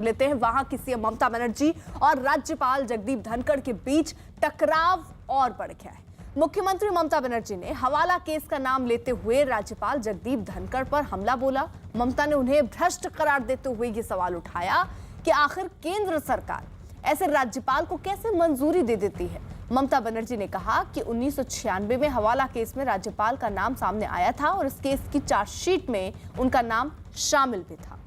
लेते हैं। वहां की सीएम ममता बनर्जी और राज्यपाल जगदीप धनखड़ के बीच टकराव और बढ़ गया है। मुख्यमंत्री ममता बनर्जी ने हवाला केस का नाम लेते हुए राज्यपाल जगदीप धनखड़ पर हमला बोला। ममता ने उन्हें भ्रष्ट करार देते हुए ये सवाल उठाया कि आखिर केंद्र सरकार ऐसे राज्यपाल को कैसे मंजूरी दे देती है। ममता बनर्जी ने कहा कि 1996 में हवाला केस में राज्यपाल का नाम सामने आया था और इस केस की चार्जशीट में उनका नाम शामिल भी था।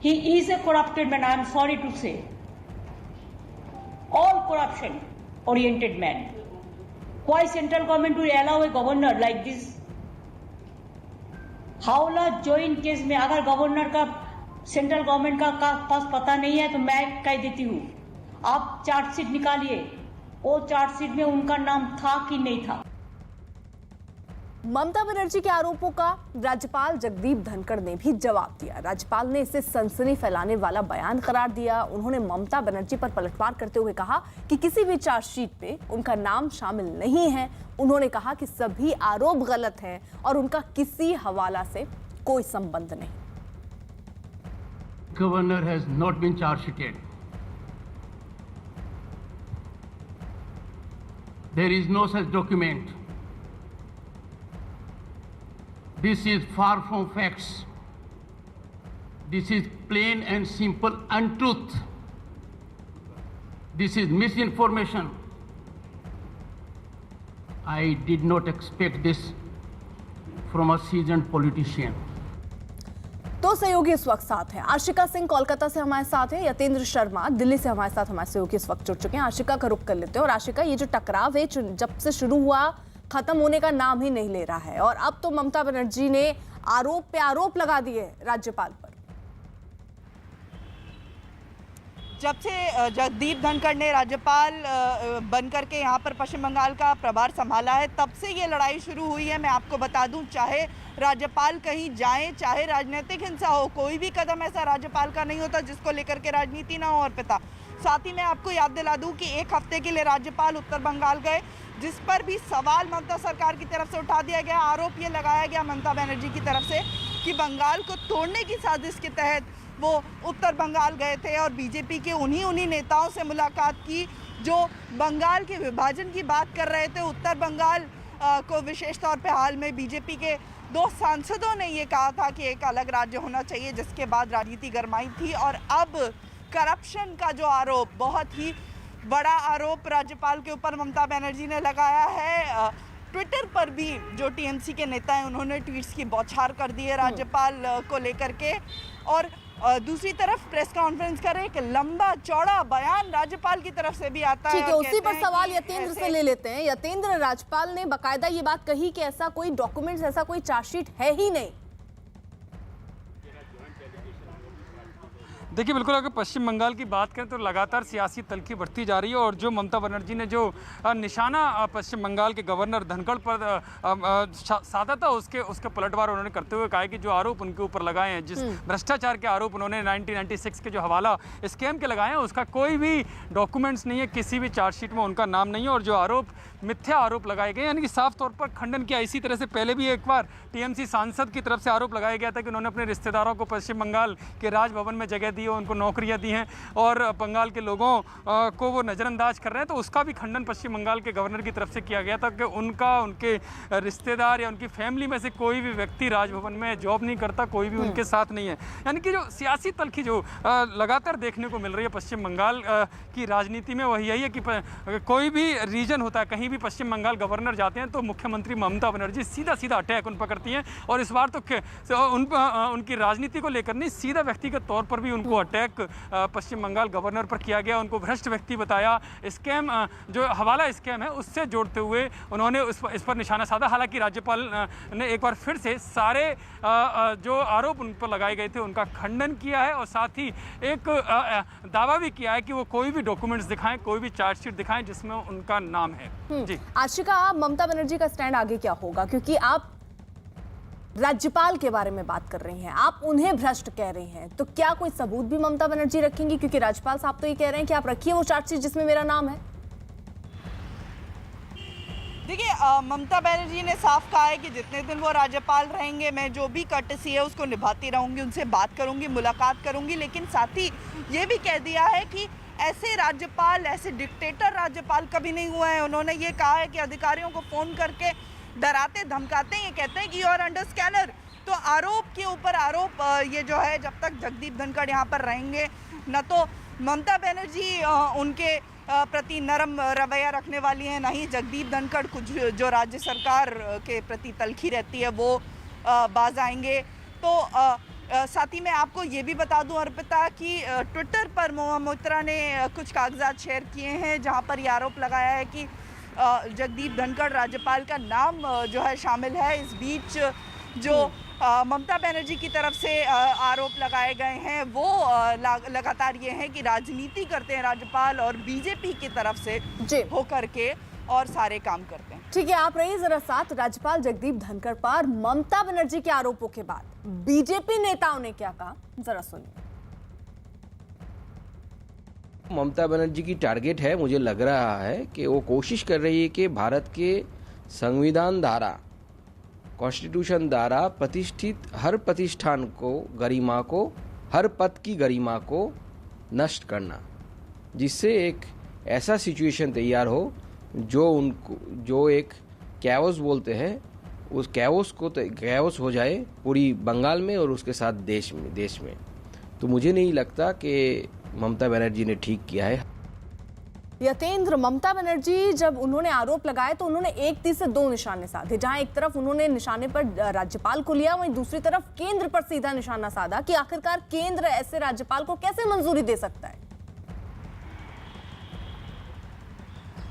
He is a corrupted man, I am sorry to say. All corruption oriented man. Why central government will allow a governor like this? हावला जॉइंट केस में अगर गवर्नर का सेंट्रल गवर्नमेंट का पास पता नहीं है तो मैं कह देती हूँ, आप चार्जशीट निकालिए, वो चार्जशीट में उनका नाम था कि नहीं था। ममता बनर्जी के आरोपों का राज्यपाल जगदीप धनखड़ ने भी जवाब दिया। राज्यपाल ने इसे सनसनी फैलाने वाला बयान करार दिया। उन्होंने ममता बनर्जी पर पलटवार करते हुए कहा कि किसी भी चार्जशीट पे उनका नाम शामिल नहीं है। उन्होंने कहा कि सभी आरोप गलत हैं और उनका किसी हवाला से कोई संबंध नहीं। Governor has not been charge sheeted. There is no such document. This is far from facts. This is plain and simple untruth. This is misinformation. I did not expect this from a seasoned politician. तो सहयोगी इस वक्त साथ हैं। आशिका सिंह कोलकाता से हमारे साथ है, यतेंद्र शर्मा दिल्ली से हमारे साथ हमारे सहयोगी इस वक्त जुड़ चुके हैं। आशिका का रुख कर लेते हैं। और आशिका, ये जो टकराव है जब से शुरू हुआ खत्म होने का नाम ही नहीं ले रहा है और अब तो ममता बनर्जी ने आरोप पे आरोप लगा दिए राज्यपाल पर। जब से जगदीप धनखड़ ने राज्यपाल बनकर के यहाँ पर पश्चिम बंगाल का प्रभार संभाला है, तब से ये लड़ाई शुरू हुई है। मैं आपको बता दूं, चाहे राज्यपाल कहीं जाएं, चाहे राजनीतिक हिंसा हो, कोई भी कदम ऐसा राज्यपाल का नहीं होता जिसको लेकर के राजनीति ना हो। और पिता साथ ही मैं आपको याद दिला दूं कि एक हफ्ते के लिए राज्यपाल उत्तर बंगाल गए, जिस पर भी सवाल ममता सरकार की तरफ से उठा दिया गया। आरोप ये लगाया गया ममता बनर्जी की तरफ से कि बंगाल को तोड़ने की साजिश के तहत वो उत्तर बंगाल गए थे और बीजेपी के उन्हीं नेताओं से मुलाकात की जो बंगाल के विभाजन की बात कर रहे थे। उत्तर बंगाल को विशेष तौर पे हाल में बीजेपी के 2 सांसदों ने ये कहा था कि एक अलग राज्य होना चाहिए, जिसके बाद राजनीति गरमाई थी। और अब करप्शन का जो आरोप, बहुत ही बड़ा आरोप राज्यपाल के ऊपर ममता बनर्जी ने लगाया है। ट्विटर पर भी जो टीएमसी के नेता हैं उन्होंने ट्वीट्स की बौछार कर दी है राज्यपाल को लेकर के। और दूसरी तरफ प्रेस कॉन्फ्रेंस कर एक लंबा चौड़ा बयान राज्यपाल की तरफ से भी आता है। ठीक है, उसी पर सवाल यतेंद्र से ले लेते हैं। यतेंद्र, राज्यपाल ने बाकायदा ये बात कही कि ऐसा कोई डॉक्यूमेंट्स, ऐसा कोई चार्जशीट है ही नहीं। देखिए, बिल्कुल अगर पश्चिम बंगाल की बात करें तो लगातार सियासी तल्खी बढ़ती जा रही है और जो ममता बनर्जी ने जो निशाना पश्चिम बंगाल के गवर्नर धनखड़ पर साधा था, उसके पलटवार उन्होंने करते हुए कहा कि जो आरोप उनके ऊपर लगाए हैं, जिस भ्रष्टाचार के आरोप उन्होंने 1996 के जो हवाला स्कैम के लगाए हैं, उसका कोई भी डॉक्यूमेंट्स नहीं है, किसी भी चार्जशीट में उनका नाम नहीं है। और जो आरोप मिथ्या आरोप लगाए गए, यानी कि साफ तौर पर खंडन किया। इसी तरह से पहले भी एक बार टीएमसी सांसद की तरफ से आरोप लगाया गया था कि उन्होंने अपने रिश्तेदारों को पश्चिम बंगाल के राजभवन में जगह दी, उनको नौकरियां दी हैं और बंगाल के लोगों को वो नज़रअंदाज कर रहे हैं। तो उसका भी खंडन पश्चिम बंगाल के गवर्नर की तरफ से किया गया था कि उनके रिश्तेदार या उनकी फैमिली में से कोई भी व्यक्ति राजभवन में जॉब नहीं करता, कोई भी उनके साथ नहीं है। यानी कि जो सियासी तल्खी जो लगातार देखने को मिल रही है पश्चिम बंगाल की राजनीति में, वही यही है कि कोई भी रीजन होता है, कहीं भी पश्चिम बंगाल गवर्नर जाते हैं तो मुख्यमंत्री ममता बनर्जी सीधा अटैक उन पर करती हैं। और इस बार तो उनकी राजनीति को लेकर नहीं, सीधा व्यक्तिगत तौर पर भी उनको अटैक पश्चिम बंगाल गवर्नर पर किया गया। उनको भ्रष्ट व्यक्ति बताया। स्कैम, जो हवाला स्कैम है, उससे जोड़ते हुए उन्होंने इस पर निशाना साधा। हालांकि राज्यपाल ने एक बार फिर से सारे जो आरोप उन पर लगाए गए थे उनका खंडन किया है और साथ ही एक दावा भी किया है कि वो कोई भी डॉक्यूमेंट्स दिखाएं, कोई भी चार्जशीट दिखाएं जिसमें उनका नाम है। जी आशिका, ममता बनर्जी का स्टैंड आगे क्या होगा? क्योंकि आप राज्यपाल के बारे में बात कर रही हैं, आप उन्हें भ्रष्ट कह रही हैं, तो क्या कोई सबूत भी ममता बनर्जी रखेंगी? क्योंकि राज्यपाल साहब तो ये कह रहे हैं कि आप रखिए वो चार्जशीट जिसमें मेरा नाम है। देखिए, ममता बनर्जी ने साफ कहा है कि जितने दिन वो राज्यपाल रहेंगे मैं जो भी कर्टसी है उसको निभाती रहूंगी, उनसे बात करूंगी, मुलाकात करूंगी। लेकिन साथ ही ये भी कह दिया है कि ऐसे राज्यपाल, ऐसे डिक्टेटर राज्यपाल कभी नहीं हुए हैं। उन्होंने ये कहा है कि अधिकारियों को फ़ोन करके डराते धमकाते हैं, ये कहते हैं कि यू आर अंडर स्कैनर। तो आरोप के ऊपर आरोप, ये जो है जब तक जगदीप धनखड़ यहाँ पर रहेंगे, न तो ममता बनर्जी उनके प्रति नरम रवैया रखने वाली हैं, ना ही जगदीप धनखड़ कुछ जो राज्य सरकार के प्रति तलखी रहती है वो बाज आएंगे। तो साथ ही मैं आपको ये भी बता दूं अर्पिता कि ट्विटर पर महुआ मोइत्रा ने कुछ कागजात शेयर किए हैं जहां पर ये आरोप लगाया है कि जगदीप धनखड़ राज्यपाल का नाम जो है शामिल है। इस बीच जो ममता बनर्जी की तरफ से आरोप लगाए गए हैं वो लगातार ये हैं कि राजनीति करते हैं राज्यपाल और बीजेपी की तरफ से होकर के और सारे काम करते हैं। ठीक है, आप रहिए जरा साथ। राज्यपाल जगदीप धनखड़ पर ममता बनर्जी के आरोपों के बाद बीजेपी नेताओं ने क्या कहा, जरा सुनिए। ममता बनर्जी की टारगेट है, मुझे लग रहा है कि वो कोशिश कर रही है कि भारत के संविधान द्वारा, कॉन्स्टिट्यूशन द्वारा प्रतिष्ठित हर प्रतिष्ठान को, गरिमा को, हर पद की गरिमा को नष्ट करना, जिससे एक ऐसा सिचुएशन तैयार हो जो एक कैओस बोलते हैं, उस कैओस हो जाए पूरी बंगाल में और उसके साथ देश में। तो मुझे नहीं लगता कि ममता बनर्जी ने ठीक किया है। यतेंद्र, ममता बनर्जी जब उन्होंने आरोप लगाए तो उन्होंने एक तीर से दो निशाने साधे, जहां एक तरफ उन्होंने निशाने पर राज्यपाल को लिया, वहीं दूसरी तरफ केंद्र पर सीधा निशाना साधा कि आखिरकार केंद्र ऐसे राज्यपाल को कैसे मंजूरी दे सकता है।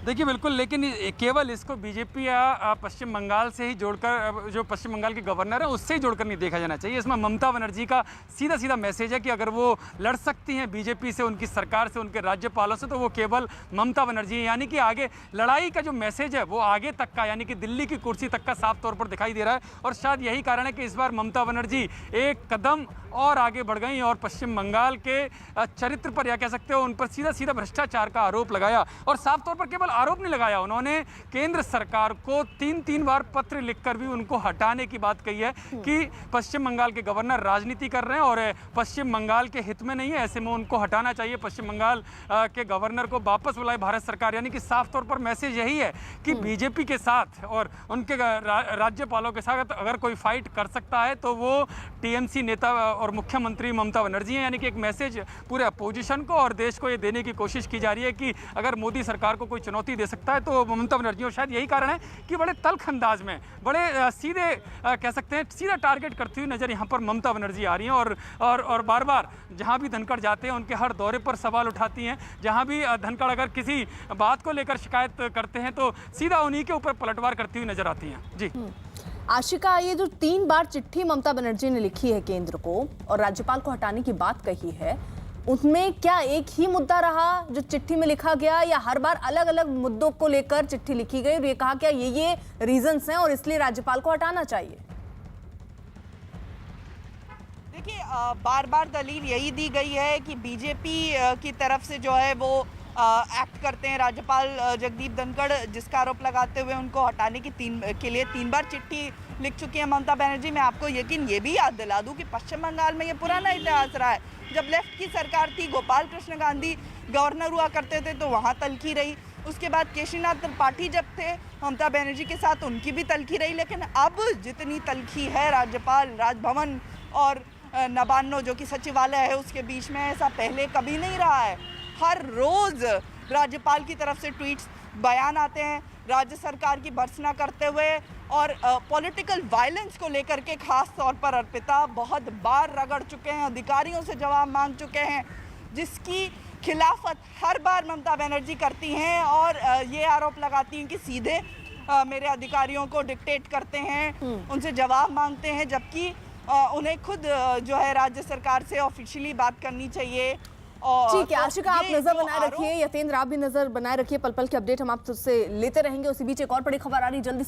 देखिए बिल्कुल, लेकिन केवल इसको बीजेपी या पश्चिम बंगाल से ही जोड़कर, जो पश्चिम बंगाल के गवर्नर है उससे ही जोड़कर नहीं देखा जाना चाहिए। इसमें ममता बनर्जी का सीधा सीधा मैसेज है कि अगर वो लड़ सकती हैं बीजेपी से, उनकी सरकार से, उनके राज्यपालों से, तो वो केवल ममता बनर्जी है। यानी कि आगे लड़ाई का जो मैसेज है वो आगे तक का, यानी कि दिल्ली की कुर्सी तक का साफ तौर पर दिखाई दे रहा है। और शायद यही कारण है कि इस बार ममता बनर्जी एक कदम और आगे बढ़ गई और पश्चिम बंगाल के चरित्र पर, या कह सकते हो उन पर सीधा सीधा भ्रष्टाचार का आरोप लगाया। और साफ तौर पर केवल आरोप नहीं लगाया, उन्होंने केंद्र सरकार को तीन बार पत्र लिखकर भी उनको हटाने की बात कही है कि पश्चिम बंगाल के गवर्नर राजनीति कर रहे हैं और पश्चिम बंगाल के हित में नहीं है, ऐसे में उनको हटाना चाहिए। पश्चिम बंगाल के गवर्नर को वापस बुलाए भारत सरकार। यानी कि साफ तौर पर मैसेज यही है कि बीजेपी के साथ और उनके राज्यपालों के साथ अगर कोई फाइट कर सकता है तो वो टीएमसी नेता और मुख्यमंत्री ममता बनर्जी हैं। यानी कि एक मैसेज पूरे अपोजिशन को और देश को ये देने की कोशिश की जा रही है कि अगर मोदी सरकार को कोई चुनौती दे सकता है तो ममता बनर्जी। और शायद यही कारण है कि बड़े तल्ख अंदाज में, बड़े सीधे कह सकते हैं सीधा टारगेट करती हुई नजर यहाँ पर ममता बनर्जी आ रही हैं और बार बार जहाँ भी धनखड़ जाते हैं उनके हर दौरे पर सवाल उठाती हैं। जहाँ भी धनखड़ अगर किसी बात को लेकर शिकायत करते हैं तो सीधा उन्हीं के ऊपर पलटवार करती हुई नजर आती हैं। जी आशिका, ये जो 3 बार चिट्ठी ममता बनर्जी ने लिखी है केंद्र को और राज्यपाल को हटाने की बात कही है, उसमें क्या एक ही मुद्दा रहा जो चिट्ठी में लिखा गया, या हर बार अलग अलग मुद्दों को लेकर चिट्ठी लिखी गई और ये कहा क्या ये रीजंस हैं और इसलिए राज्यपाल को हटाना चाहिए? देखिए, बार बार दलील यही दी गई है कि बीजेपी की तरफ से जो है वो एक्ट करते हैं। राज्यपाल जगदीप धनखड़ जिसका आरोप लगाते हुए उनको हटाने की के लिए 3 बार चिट्ठी लिख चुकी है ममता बनर्जी। मैं आपको ये भी याद दिला दूं कि पश्चिम बंगाल में ये पुराना इतिहास रहा है। जब लेफ्ट की सरकार थी, गोपाल कृष्ण गांधी गवर्नर हुआ करते थे तो वहाँ तलखी रही। उसके बाद केशरीनाथ त्रिपाठी जब थे ममता बनर्जी के साथ, उनकी भी तलखी रही। लेकिन अब जितनी तलखी है राज्यपाल, राजभवन और नबान्नो जो कि सचिवालय है उसके बीच में, ऐसा पहले कभी नहीं रहा है। हर रोज राज्यपाल की तरफ से ट्वीट्स, बयान आते हैं राज्य सरकार की भर्त्सना करते हुए और पॉलिटिकल वायलेंस को लेकर के खास तौर पर अर्पिता बहुत बार रगड़ चुके हैं, अधिकारियों से जवाब मांग चुके हैं, जिसकी खिलाफत हर बार ममता बनर्जी करती हैं और ये आरोप लगाती हैं कि सीधे मेरे अधिकारियों को डिक्टेट करते हैं, उनसे जवाब मांगते हैं, जबकि उन्हें खुद जो है राज्य सरकार से ऑफिशियली बात करनी चाहिए। ठीक है आशिका, आप नजर बनाए रखिए, यतेंद्र आप भी नजर बनाए रखिए, पल पल के अपडेट हम आपसे लेते रहेंगे। उसी बीच एक और बड़ी खबर आ रही, जल्दी से